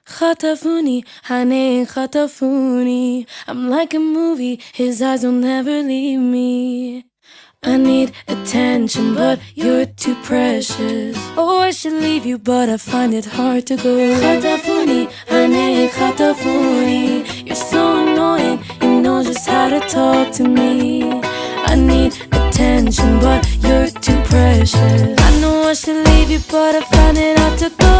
خطفوني حنين خطفوني. I'm like a movie, his eyes will never leave me. I need attention, but you're too precious. Oh, I should leave you, but I find it hard to go. خطفوني حنين خطفوني. You're so annoying, you know just how to talk to me. I need attention, but you're too precious. I know I should leave you, but I find it hard to go.